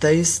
23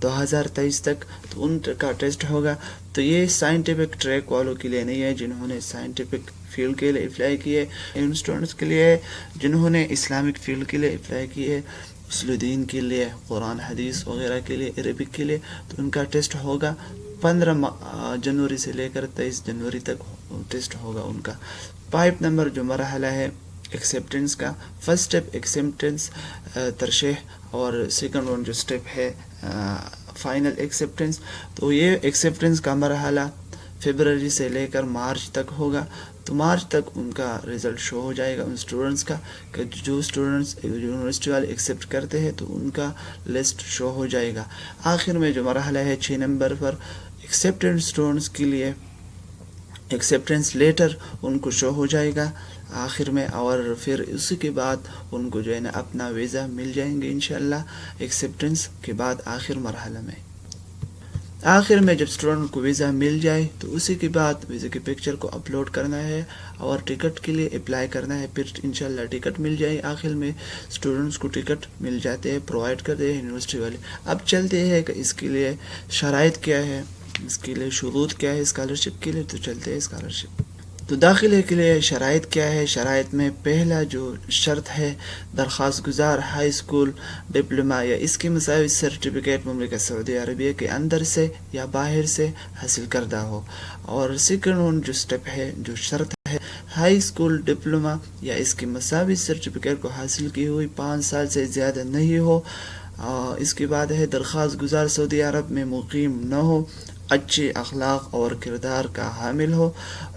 2023 تک، تو ان کا ٹیسٹ ہوگا. تو یہ سائنٹیفک ٹریک والوں کے لیے نہیں ہے جنہوں نے سائنٹیفک فیلڈ کے لیے اپلائی کیے، ان اسٹوڈنٹس کے لیے جنہوں نے اسلامک فیلڈ کے لیے اپلائی کیے، اصول دین کے لیے، قرآن حدیث وغیرہ کے لیے، عربک کے لیے. تو ان کا ٹیسٹ ہوگا 15 جنوری سے لے کر 23 جنوری تک ٹیسٹ ہوگا ان کا. 5 نمبر جو مرحلہ ہے ایکسیپٹنس کا، فرسٹ اسٹیپ ایکسیپٹنس ترشیح، اور سیکنڈ ون جو اسٹیپ ہے فائنل ایکسیپٹنس. تو یہ ایکسیپٹنس کا مرحلہ فیبرری سے لے کر مارچ تک ہوگا. تو مارچ تک ان کا رزلٹ شو ہو جائے گا ان اسٹوڈنٹس کا، کہ جو اسٹوڈنٹس یونیورسٹی والے ایکسیپٹ کرتے ہیں تو ان کا لسٹ شو ہو جائے گا. آخر میں جو مرحلہ ہے 6 نمبر پر ایکسیپٹنٹ اسٹوڈنٹس کے لیے ایکسیپٹنس لیٹر ان کو شو ہو جائے گا آخر میں، اور پھر اسی کے بعد ان کو جو ہے نا اپنا ویزا مل جائیں گے انشاءاللہ ایکسیپٹنس کے بعد. آخر مرحلہ میں آخر میں جب اسٹوڈنٹ کو ویزا مل جائے تو اسی کے بعد ویزا کے پکچر کو اپلوڈ کرنا ہے اور ٹکٹ کے لیے اپلائی کرنا ہے. پھر انشاءاللہ ٹکٹ مل جائے. آخر میں اسٹوڈنٹس کو ٹکٹ مل جاتے ہیں، پرووائڈ کرتے ہیں یونیورسٹی والے. اب چلتے ہیں کہ اس کے لیے شرائط کیا ہے، اس کے لیے شروط کیا ہے اسکالرشپ کے لیے. تو چلتے ہیں اسکالرشپ. تو داخلے کے لیے شرائط کیا ہے. شرائط میں پہلا جو شرط ہے، درخواست گزار ہائی اسکول ڈپلوما یا اس کی مساوی سرٹیفکیٹ مملکت سعودی عربیہ کے اندر سے یا باہر سے حاصل کردہ ہو. اور سیکنڈ ون جو اسٹیپ ہے، جو شرط ہے، ہائی اسکول ڈپلوما یا اس کی مساوی سرٹیفکیٹ کو حاصل کی ہوئی 5 سال سے زیادہ نہیں ہو. اس کے بعد ہے درخواست گزار سعودی عرب میں مقیم نہ ہو، اچھے اخلاق اور کردار کا حامل ہو،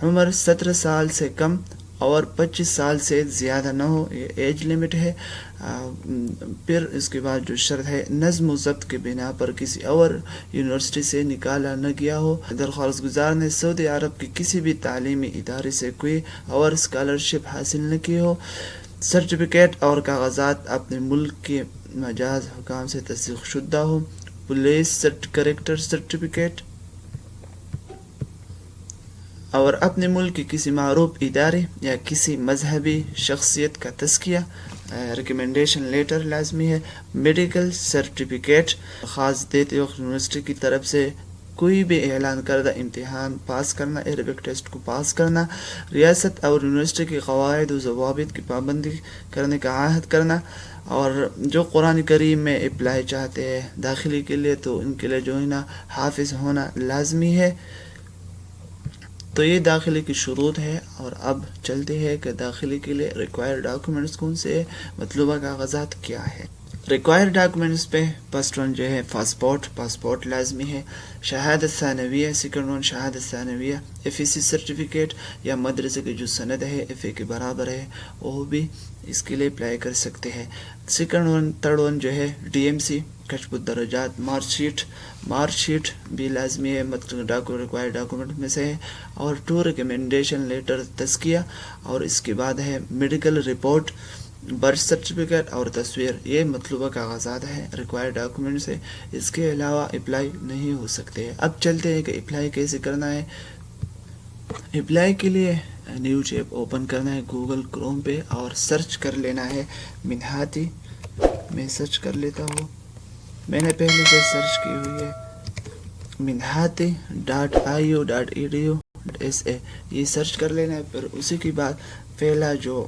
عمر 17 سال سے کم اور 25 سال سے زیادہ نہ ہو، یہ ایج لمٹ ہے. پھر اس کے بعد جو شرط ہے، نظم و ضبط کے بنا پر کسی اور یونیورسٹی سے نکالا نہ گیا ہو. درخواست گزار نے سعودی عرب کے کسی بھی تعلیمی ادارے سے کوئی اور اسکالرشپ حاصل نہ کی ہو. سرٹیفکیٹ اور کاغذات اپنے ملک کے مجاز حکام سے تصدیق شدہ ہو. پولیس کریکٹر سرٹیفکیٹ اور اپنے ملک کے کسی معروف ادارے یا کسی مذہبی شخصیت کا تزکیہ، ریکمنڈیشن لیٹر لازمی ہے. میڈیکل سرٹیفکیٹ خاص دیتے وقت یونیورسٹی کی طرف سے کوئی بھی اعلان کردہ امتحان پاس کرنا، عربک ٹیسٹ کو پاس کرنا، ریاست اور یونیورسٹی کے قواعد و ضوابط کی پابندی کرنے کا عہد کرنا. اور جو قرآن کریم میں اپلائی چاہتے ہیں داخلے کے لیے تو ان کے لیے جو ہے نا حافظ ہونا لازمی ہے. تو یہ داخلے کی شروط ہے. اور اب چلتے ہیں کہ داخلے کے لیے ریکوائرڈ ڈاکومنٹس کون سے، مطلوبہ کاغذات کیا ہے. ریکوائرڈ ڈاکومنٹس پہ فرسٹ ون جو ہے پاسپورٹ لازمی ہے. شہادت ثانویہ، سیکنڈ ون شہادت ثانویہ، FEC سرٹیفکیٹ یا مدرسے کی جو سند ہے FA کے برابر ہے وہ بھی اس کے لیے اپلائی کر سکتے ہیں. تھرڈ ون جو ہے DMC کشف الدرجات، مارک شیٹ بھی لازمی ہے، مطلب ریکوائرڈ ڈاکومنٹ میں سے ہے. اور 2 ریکمنڈیشن لیٹر تزکیہ، اور اس کے بعد ہے میڈیکل رپورٹ، برتھ سرٹیفکیٹ اور تصویر. یہ مطلوبہ کاغذات ہیں، ریکوائرڈ ڈاکومنٹس ہے. اس کے علاوہ اپلائی نہیں ہو سکتے ہیں. اب چلتے ہیں کہ اپلائی کیسے کرنا ہے. اپلائی کے لیے نیو ٹیب اوپن کرنا ہے گوگل کروم پہ اور سرچ کر لینا ہے منہاتی. میں سرچ کر لیتا ہوں، میں نے پہلے سے سرچ کی ہوئی ہے minhati.iu.edu.sa. یہ سرچ کر لینا ہے. پھر اسی کے بعد پہلا جو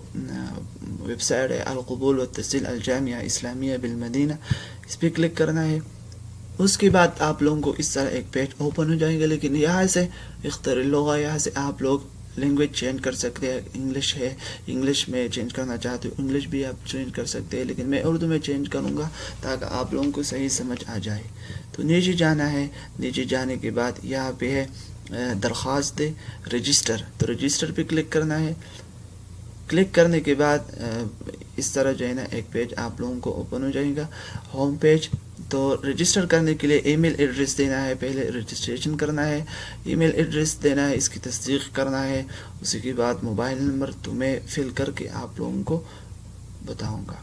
ویب سائٹ ہے القبول والتسجیل الجامعہ اسلامیہ بالمدینہ، اس پہ کلک کرنا ہے. اس کے بعد آپ لوگوں کو اس طرح ایک پیج اوپن ہو جائیں گے. لیکن یہاں سے اختیار اللغہ، یہاں سے آپ لوگ لینگویج چینج کر سکتے ہیں. انگلش ہے، انگلش میں چینج کرنا چاہتے ہو انگلش بھی آپ چینج کر سکتے ہیں، لیکن میں اردو میں چینج کروں گا تاکہ آپ لوگوں کو صحیح سمجھ آ جائے. تو نیچے جانا ہے. نیچے جانے کے بعد یہاں پہ ہے درخواست دے رجسٹر. تو رجسٹر پہ کلک کرنا ہے. کلک کرنے کے بعد اس طرح جو ہے نا ایک پیج آپ لوگوں کو اوپن ہو جائے گا، ہوم پیج. تو رجسٹر کرنے کے لیے ای میل ایڈریس دینا ہے. پہلے رجسٹریشن کرنا ہے، ای میل ایڈریس دینا ہے، اس کی تصدیق کرنا ہے. اسی کے بعد موبائل نمبر تو میں فل کر کے آپ لوگوں کو بتاؤں گا.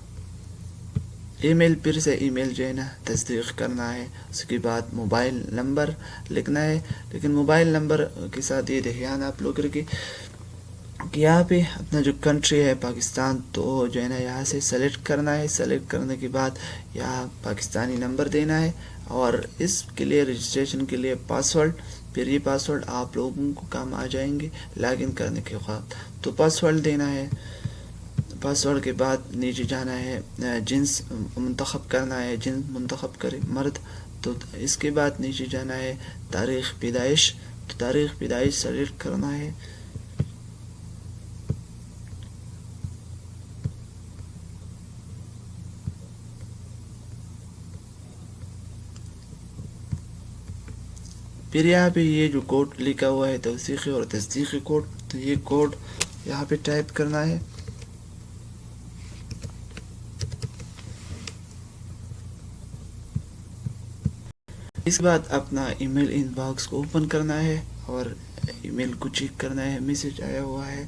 ای میل پھر سے ای میل جو ہے نا تصدیق کرنا ہے. اس کے بعد موبائل نمبر لکھنا ہے. لیکن موبائل نمبر کے ساتھ یہ دھیان آپ لوگ رکھیں کہ یہاں پہ اپنا جو کنٹری ہے پاکستان، تو جو ہے نا یہاں سے سلیکٹ کرنا ہے. سلیکٹ کرنے کے بعد یہاں پاکستانی نمبر دینا ہے اور اس کے لیے رجسٹریشن کے لیے پاسورڈ، پھر یہ پاسورڈ آپ لوگوں کو کام آ جائیں گے لاگ ان کرنے کے بعد. تو پاسورڈ دینا ہے. پاسورڈ کے بعد نیچے جانا ہے، جنس منتخب کرنا ہے، جنس منتخب کرے مرد. تو اس کے بعد نیچے جانا ہے تاریخ پیدائش، تو تاریخ پیدائش سلیکٹ کرنا ہے. پھر یہاں پہ یہ جو کوڈ لکھا ہوا ہے توثیقی اور تصدیقی کوڈ، تو یہ کوڈ یہاں پہ ٹائپ کرنا ہے. اس کے بعد اپنا ای میل ان باکس کو اوپن کرنا ہے اور ای میل کو چیک کرنا ہے. میسج آیا ہوا ہے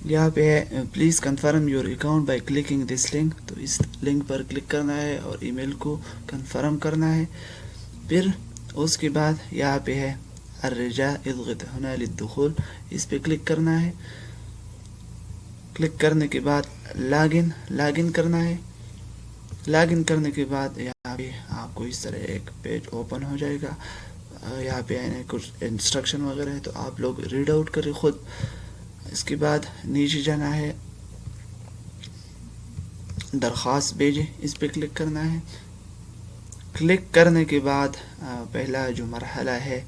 یہاں پہ ہے please confirm your account by clicking this link. تو اس لنک پر کلک کرنا ہے اور ای میل کو کنفرم کرنا ہے. پھر اس کے بعد یہاں پہ ہے الرجاء اضغط هنا للدخول، اس پہ کلک کرنا ہے. کلک کرنے کے بعد لاگ ان کرنا ہے. لاگ ان کرنے کے بعد یہاں پہ آپ کو اس طرح ایک پیج اوپن ہو جائے گا. یہاں پہ کچھ انسٹرکشن وغیرہ ہے تو آپ لوگ ریڈ آؤٹ کریں خود. اس کے بعد نیچے جانا ہے درخواست بھیجیں، اس پہ کلک کرنا ہے. کلک کرنے کے بعد پہلا جو مرحلہ ہے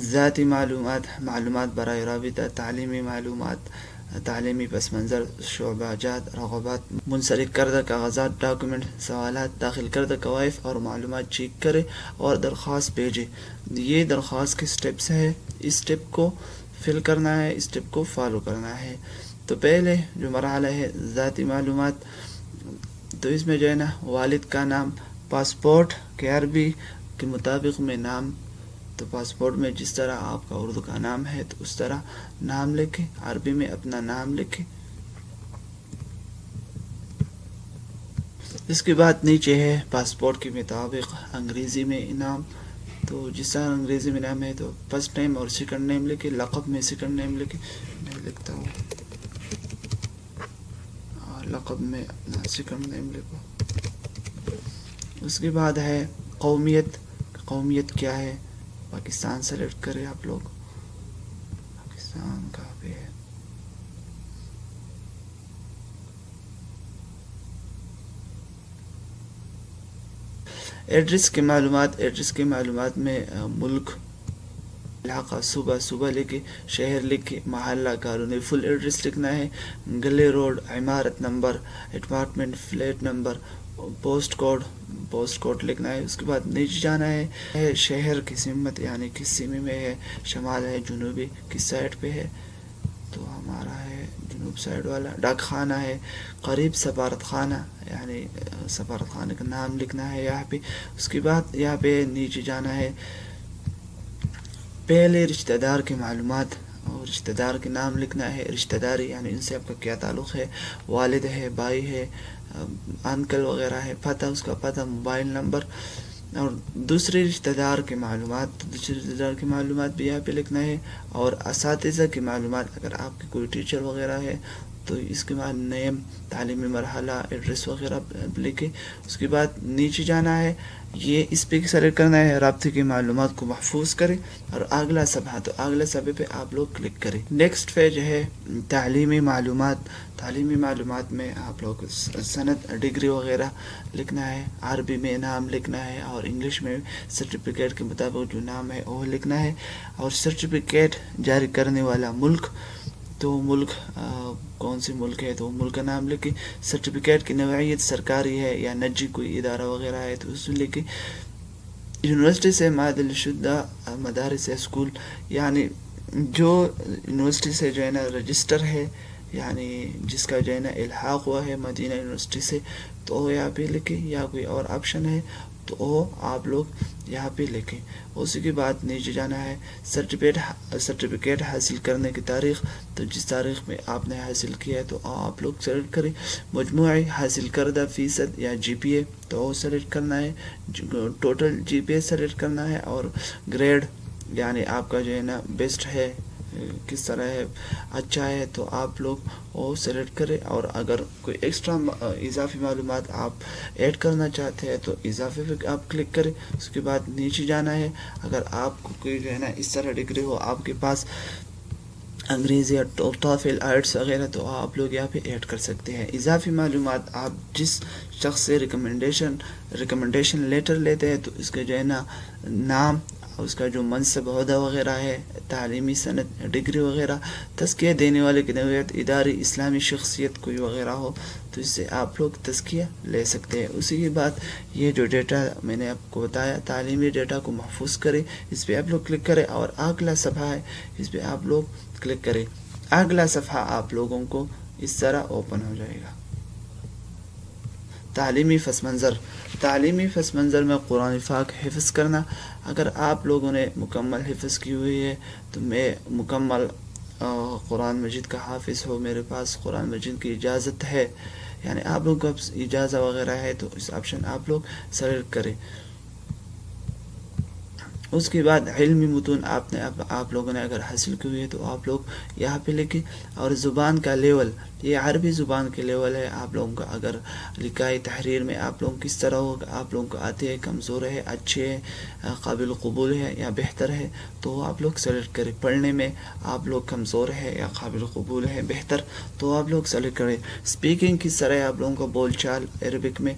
ذاتی معلومات برائے رابطہ، تعلیمی معلومات، تعلیمی پس منظر، شعبہ جات، رغبات، منسلک کردہ کاغذات، ڈاکومنٹ، سوالات، داخل کردہ کوائف اور معلومات چیک کرے اور درخواست بھیجے. یہ درخواست کے سٹیپس ہے، اس سٹیپ کو فل کرنا ہے، اس سٹیپ کو فالو کرنا ہے. تو پہلے جو مرحلہ ہے ذاتی معلومات، تو اس میں جو ہے نا والد کا نام، پاسپورٹ کے عربی کے مطابق میں نام، تو پاسپورٹ میں جس طرح آپ کا اردو کا نام ہے تو اس طرح نام لکھیں، عربی میں اپنا نام لکھیں. اس کے بعد نیچے ہے پاسپورٹ کے مطابق انگریزی میں نام، تو جس طرح انگریزی میں نام ہے تو فرسٹ نیم اور سیکنڈ نیم لکھیں. لقب میں سیکنڈ نیم لکھیں، میں لکھتا ہوں لقب میں اپنا سیکنڈ نیم لکھو. اس کے بعد ہے قومیت کیا ہے، پاکستان سلیکٹ کریں آپ لوگ. پاکستان کہاں پہ ہے؟ ایڈریس کی معلومات میں ملک، علاقہ، صوبہ لکھے، شہر لکھے، محلہ، کالونی، فل ایڈریس لکھنا ہے. گلی روڈ، عمارت number, apartment, flat number, post code لکھنا ہے. اس کے بعد نیچے جانا ہے شہر کی سمت، یعنی کس سیمی میں ہے، شمال ہے، جنوبی کس سائڈ پہ ہے. تو ہمارا ہے جنوب سائڈ والا. ڈاک خانہ ہے قریب، سفارت خانہ، یعنی سفارت خانے کا نام لکھنا ہے یہاں پہ. اس کے بعد یہاں پہ نیچے جانا ہے پہلے رشتہ دار کی معلومات اور رشتہ دار کے نام لکھنا ہے. رشتہ داری یعنی ان سے آپ کا کیا تعلق ہے، والد ہے، بھائی ہے، انکل وغیرہ ہے، پتہ، اس کا پتہ، موبائل نمبر. اور دوسرے رشتہ دار کی معلومات بھی یہاں پہ لکھنا ہے. اور اساتذہ کی معلومات، اگر آپ کے کوئی ٹیچر وغیرہ ہے تو اس کے بعد نیم، تعلیمی مرحلہ، ایڈریس وغیرہ لکھیں. اس کے بعد نیچے جانا ہے، یہ اس پہ سلیکٹ کرنا ہے رابطے کی معلومات کو محفوظ کریں اور اگلا صفحہ، تو اگلے صفحے پہ آپ لوگ کلک کریں. نیکسٹ پیج ہے تعلیمی معلومات میں آپ لوگ سند، ڈگری وغیرہ لکھنا ہے. عربی میں نام لکھنا ہے اور انگلش میں سرٹیفکیٹ کے مطابق جو نام ہے وہ لکھنا ہے. اور سرٹیفکیٹ جاری کرنے والا ملک، تو ملک کون سی ملک ہے تو ملک کا نام لکھیں. سرٹیفکیٹ کی نوعیت سرکاری ہے یا نجی کوئی ادارہ وغیرہ ہے تو اس میں لکھیں. یونیورسٹی سے معدل شدہ مدارس اسکول، یعنی جو یونیورسٹی سے جو ہے نا رجسٹر ہے، یعنی جس کا جو ہے نا الحاق ہوا ہے مدینہ یونیورسٹی سے، تو وہ یہاں پہ لکھیں. یا کوئی اور آپشن ہے تو وہ آپ لوگ یہاں پہ لکھیں. اسی کے بعد نیچے جانا ہے سرٹیفکیٹ حاصل کرنے کی تاریخ، تو جس تاریخ میں آپ نے حاصل کیا ہے تو آپ لوگ سلیکٹ کریں. مجموعی حاصل کردہ فیصد یا جی پی اے، تو وہ سلیکٹ کرنا ہے. ٹوٹل جی پی اے سلیکٹ کرنا ہے. اور گریڈ، یعنی آپ کا جو ہے نا بیسٹ ہے کس طرح ہے اچھا ہے تو آپ لوگ وہ سلیکٹ کریں، اور اگر کوئی ایکسٹرا اضافی معلومات آپ ایڈ کرنا چاہتے ہیں تو اضافے پہ آپ کلک کریں. اس کے بعد نیچے جانا ہے. اگر آپ کو کوئی جو ہے نا اس طرح ڈگری ہو آپ کے پاس انگریزی یا ٹوفل آئلٹس وغیرہ، تو آپ لوگ یہاں پہ ایڈ کر سکتے ہیں. اضافی معلومات آپ جس شخص سے ریکمنڈیشن لیٹر لیتے ہیں تو اس کا جو ہے نا نام، اس کا جو منصب عہدہ وغیرہ ہے، تعلیمی سند، ڈگری وغیرہ، تزکیہ دینے والے کی نوعیت، اداری، اسلامی شخصیت کوئی وغیرہ ہو تو اس سے آپ لوگ تزکیہ لے سکتے ہیں. اسی کے بعد یہ جو ڈیٹا میں نے آپ کو بتایا تعلیمی ڈیٹا کو محفوظ کریں، اس پہ آپ لوگ کلک کریں، اور اگلا صفحہ ہے اس پہ آپ لوگ کلک کریں. اگلا صفحہ آپ لوگوں کو اس طرح اوپن ہو جائے گا. تعلیمی پس منظر میں قرآن پاک حفظ کرنا. اگر آپ لوگوں نے مکمل حفظ کی ہوئی ہے تو میں مکمل قرآن مجید کا حافظ ہو، میرے پاس قرآن مجید کی اجازت ہے، یعنی آپ لوگوں کو اجازت وغیرہ ہے تو اس آپشن آپ لوگ سلیکٹ کریں. اس کے بعد علمی متون آپ لوگوں نے اگر حاصل کی ہوئی ہے تو آپ لوگ یہاں پہ لکھیں. اور زبان کا لیول، یہ عربی زبان کے لیول ہے. آپ لوگوں کا اگر لکھائی تحریر میں آپ لوگوں کس طرح ہوگا، آپ لوگوں کو آتے ہے، کمزور ہے، اچھے ہے، قابل قبول ہے یا بہتر ہے، تو آپ لوگ سلیکٹ کریں. پڑھنے میں آپ لوگ کمزور ہے یا قابل قبول ہے، بہتر، تو آپ لوگ سلیکٹ کریں. اسپیکنگ کس طرح ہے، آپ لوگوں کا بول چال عربک میں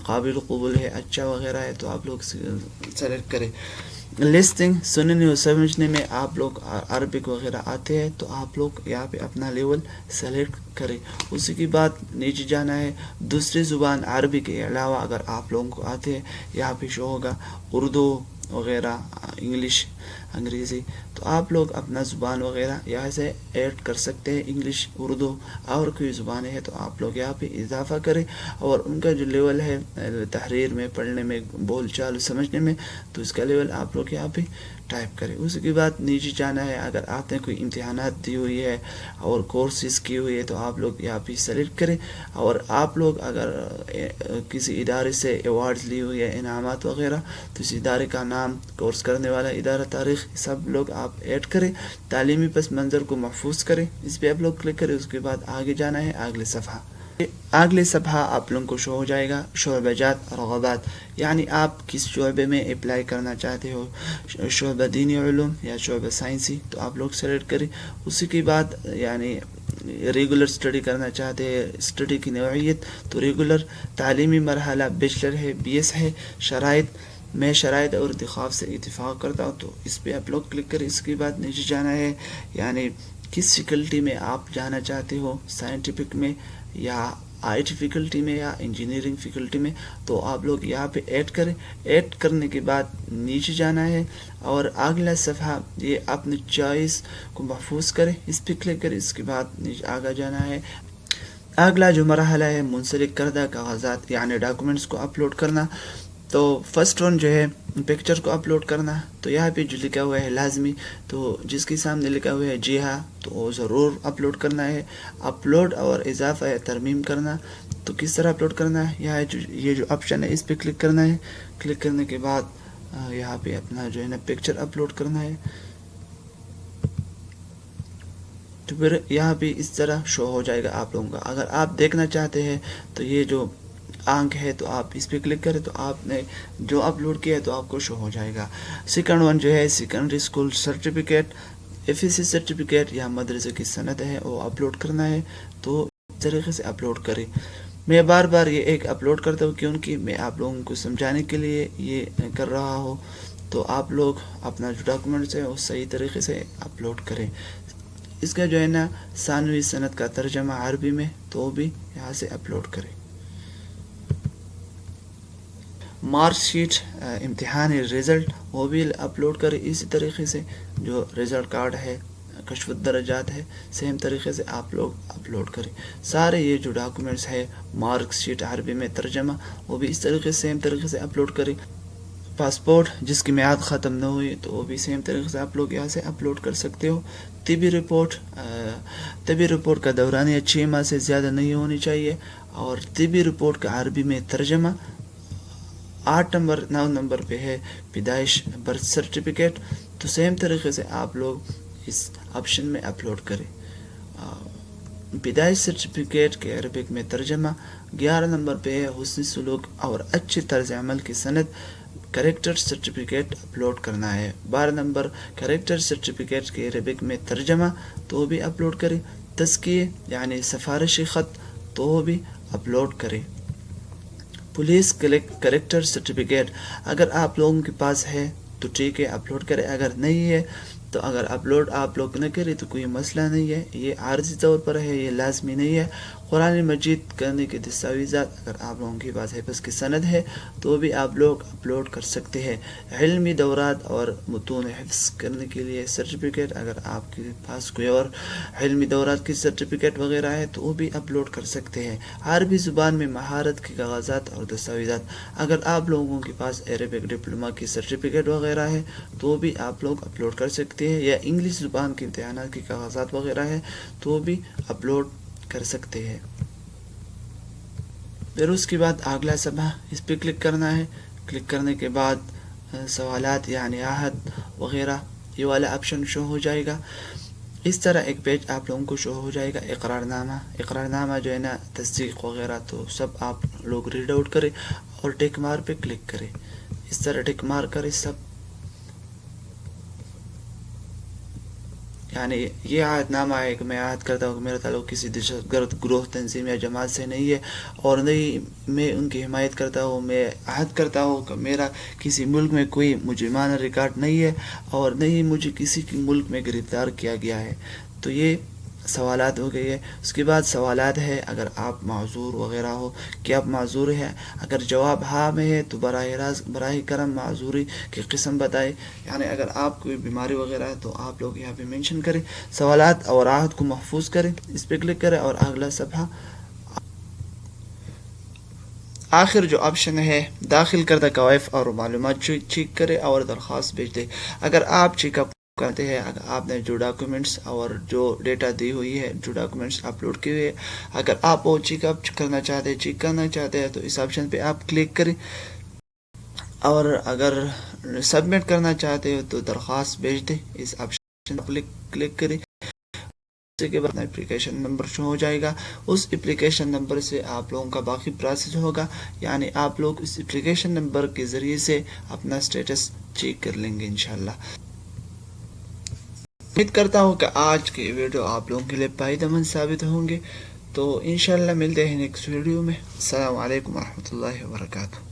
قابل قبول ہے، اچھا وغیرہ ہے، تو آپ لوگ سلیکٹ کریں. لسٹنگ سننے اور سمجھنے میں آپ لوگ عربک وغیرہ آتے ہیں تو آپ لوگ یہاں پہ اپنا لیول سلیکٹ کریں. اسی کے بعد نیچے جانا ہے. دوسری زبان عربی کے علاوہ اگر آپ لوگوں کو آتے ہیں، یہاں پہ شو ہوگا اردو وغیرہ، انگلش، انگریزی، تو آپ لوگ اپنا زبان وغیرہ یہاں سے ایڈ کر سکتے ہیں. انگلش، اردو اور کوئی زبانیں ہیں تو آپ لوگ یہاں پہ اضافہ کریں، اور ان کا جو لیول ہے تحریر میں، پڑھنے میں، بول چال سمجھنے میں، تو اس کا لیول آپ لوگ یہاں پہ ٹائپ کریں. اس کے بعد نیچے جانا ہے. اگر آپ نے کوئی امتحانات دی ہوئی ہے اور کورسز کی ہوئی ہے تو آپ لوگ یہاں پہ سلیکٹ کریں. اور آپ لوگ اگر کسی ادارے سے ایوارڈز لی ہوئی ہے، انعامات وغیرہ، تو اس ادارے کا نام، کورس کرنے والا ادارہ، تاریخ، سب لوگ آپ ایڈ کریں. تعلیمی پس منظر کو محفوظ کریں، اس پہ آپ لوگ کلک کریں. اس کے بعد آگے جانا ہے اگلے صفحہ. اگلے صفحہ آپ لوگوں کو شو ہو جائے گا شعبہ جات رغبات، یعنی آپ کس شعبے میں اپلائی کرنا چاہتے ہو، شعبہ دینی علوم یا شعبہ سائنسی، تو آپ لوگ سلیکٹ کریں. اسی کے بعد یعنی ریگولر اسٹڈی کرنا چاہتے ہیں، اسٹڈی کی نوعیت تو ریگولر. تعلیمی مرحلہ بیچلر ہے، بی ایس ہے. شرائط، میں شرائط اور انتخاب سے اتفاق کرتا ہوں تو اس پہ آپ لوگ کلک کریں. اس کے بعد نیچے جانا ہے، یعنی کس فیکلٹی میں آپ جانا چاہتے ہو، سائنٹیفک میں یا آئی ٹی فیکلٹی میں یا انجینئرنگ فیکلٹی میں، تو آپ لوگ یہاں پہ ایڈ کریں. ایڈ کرنے کے بعد نیچے جانا ہے، اور اگلا صفحہ یہ اپنی چوائس کو محفوظ کریں، اس پہ کلک کریں. اس کے بعد نیچے آگے جانا ہے. اگلا جو مرحلہ ہے منسلک کردہ کاغذات یعنی ڈاکومنٹس کو اپلوڈ کرنا. تو فرسٹ ون جو ہے پکچر کو اپلوڈ کرنا. تو یہاں پہ جو لکھا ہوا ہے لازمی، تو جس کے سامنے لکھا ہوا ہے جی ہاں تو وہ ضرور اپلوڈ کرنا ہے. اپلوڈ اور اضافہ ہے ترمیم کرنا. تو کس طرح اپلوڈ کرنا ہے، یہ جو آپشن ہے اس پہ کلک کرنا ہے. کلک کرنے کے بعد یہاں پہ اپنا جو ہے نا پکچر اپلوڈ کرنا ہے. تو پھر یہاں پہ اس طرح شو ہو جائے گا آپ لوگوں کا. اگر آپ دیکھنا چاہتے ہیں تو یہ جو آنکھ ہے تو آپ اس پہ کلک کریں تو آپ نے جو اپلوڈ کیا ہے تو آپ کو شو ہو جائے گا. سیکنڈ ون جو ہے secondary school certificate, F S C certificate یا مدرسے کی سند ہے وہ اپلوڈ کرنا ہے. تو اس طریقے سے اپلوڈ کریں. میں بار بار یہ ایک اپلوڈ کرتا ہوں کیونکہ میں آپ لوگوں کو سمجھانے کے لیے یہ کر رہا ہوں. تو آپ لوگ اپنا جو ڈاکومنٹس ہے وہ صحیح طریقے سے اپلوڈ کریں. اس کا جو ہے نا ثانوی سند کا ترجمہ عربی میں تو وہ بھی یہاں سے اپلوڈ کریں. مارک شیٹ، امتحانی رزلٹ، وہ بھی اپلوڈ کریں. اسی طریقے سے جو رزلٹ کارڈ ہے، کشف الدرجات ہے، سیم طریقے سے آپ لوگ اپلوڈ کریں. سارے یہ جو ڈاکومنٹس ہے، مارک شیٹ عربی میں ترجمہ، وہ بھی اس طریقے سے سیم طریقے سے اپلوڈ کریں. پاسپورٹ جس کی میعاد ختم نہ ہوئی تو وہ بھی سیم طریقے سے آپ لوگ یہاں سے اپلوڈ کر سکتے ہو. طبی رپورٹ کا دورانیہ 6 ماہ سے زیادہ نہیں ہونی چاہیے. اور طبی رپورٹ کا عربی میں ترجمہ. 9 نمبر پہ ہے پیدائش، برتھ سرٹیفکیٹ. تو سیم طریقے سے آپ لوگ اس آپشن میں اپلوڈ کریں۔ پیدائش سرٹیفکیٹ کے عربک میں ترجمہ۔ 11 نمبر پہ ہے حسن سلوک اور اچھی طرز عمل کی سند، کریکٹر سرٹیفکیٹ اپلوڈ کرنا ہے۔ 12 نمبر کریکٹر سرٹیفکیٹ کے عربک میں ترجمہ تو بھی اپلوڈ کریں۔ تزکیے یعنی سفارشی خط تو بھی اپلوڈ کریں۔ پولیس کریکٹر سرٹیفکیٹ اگر آپ لوگوں کے پاس ہے تو ٹھیک ہے اپلوڈ کریں، اگر نہیں ہے تو اگر اپلوڈ آپ لوگ نہ کریں تو کوئی مسئلہ نہیں ہے، یہ عارضی طور پر ہے، یہ لازمی نہیں ہے۔ قرآن مجید کرنے کے دستاویزات اگر آپ لوگوں کے پاس حفظ کی سند ہے تو بھی آپ لوگ اپلوڈ کر سکتے ہیں۔ علمی دورات اور متون حفظ کرنے کے لیے سرٹیفکیٹ اگر آپ کے پاس کوئی اور علمی دورات کی سرٹیفکیٹ وغیرہ ہے تو وہ بھی اپلوڈ کر سکتے ہیں۔ عربی زبان میں مہارت کے کاغذات اور دستاویزات اگر آپ لوگوں کے پاس عربک ڈپلومہ کی سرٹیفکیٹ وغیرہ ہے تو بھی آپ لوگ اپلوڈ کر سکتے ہیں، یا انگلش زبان کے امتحانات کے کاغذات وغیرہ ہے تو بھی اپلوڈ کر سکتے ہیں۔ پھر اس کے بعد اگلا صفحہ، اس پہ کلک کرنا ہے۔ کلک کرنے کے بعد سوالات یعنی عہد وغیرہ یہ والا آپشن شو ہو جائے گا۔ اس طرح ایک پیج آپ لوگوں کو شو ہو جائے گا۔ اقرار نامہ جو ہے نا تصدیق وغیرہ تو سب آپ لوگ ریڈ آؤٹ کریں اور ٹک مار پہ کلک کریں، اس طرح ٹک مار کریں سب، یعنی یہ عہد نامہ ہے کہ میں عہد کرتا ہوں کہ میرا تعلق کسی دہشت گرد گروہ تنظیم یا جماعت سے نہیں ہے، اور نہیں میں ان کی حمایت کرتا ہوں، میں عہد کرتا ہوں کہ میرا کسی ملک میں کوئی مجرمانہ ریکارڈ نہیں ہے، اور نہیں مجھے کسی ملک میں گرفتار کیا گیا ہے۔ تو یہ سوالات ہو گئی ہے۔ اس کے بعد سوالات ہے اگر آپ معذور وغیرہ ہو کہ آپ معذور ہیں، اگر جواب ہاں میں ہے تو براہ کرم معذوری کی قسم بتائیں، یعنی اگر آپ کوئی بیماری وغیرہ ہے تو آپ لوگ یہاں پہ مینشن کریں۔ سوالات اور عہد کو محفوظ کریں، اس پہ کلک کریں اور اگلا صفحہ۔ آخر جو آپشن ہے داخل کردہ کوائف اور معلومات چیک کرے اور درخواست بھیج دے۔ اگر آپ چیک اپ کرتے ہیں، اگر آپ نے جو ڈاکومنٹس اور جو ڈیٹا دی ہوئی ہے، جو ڈاکومنٹس اپلوڈ کیے ہوئے، اگر آپ وہ چیک کرنا چاہتے ہیں تو اس آپشن پہ آپ کلک کریں، اور اگر سبمٹ کرنا چاہتے ہو تو درخواست بھیج دیں، اس آپشن پر کلک کریں۔ اس کے بعد اپلیکیشن نمبر شو ہو جائے گا، اس اپلیکیشن نمبر سے آپ لوگوں کا باقی پروسیس ہوگا، یعنی آپ لوگ اس اپلیکیشن نمبر کے ذریعے سے اپنا سٹیٹس چیک کر لیں گے انشاءاللہ۔ امید کرتا ہوں کہ آج کی ویڈیو آپ لوگوں کے لیے فائدہ مند ثابت ہوں گے، تو انشاءاللہ ملتے ہیں نیکسٹ ویڈیو میں۔ السلام علیکم ورحمۃ اللہ وبرکاتہ۔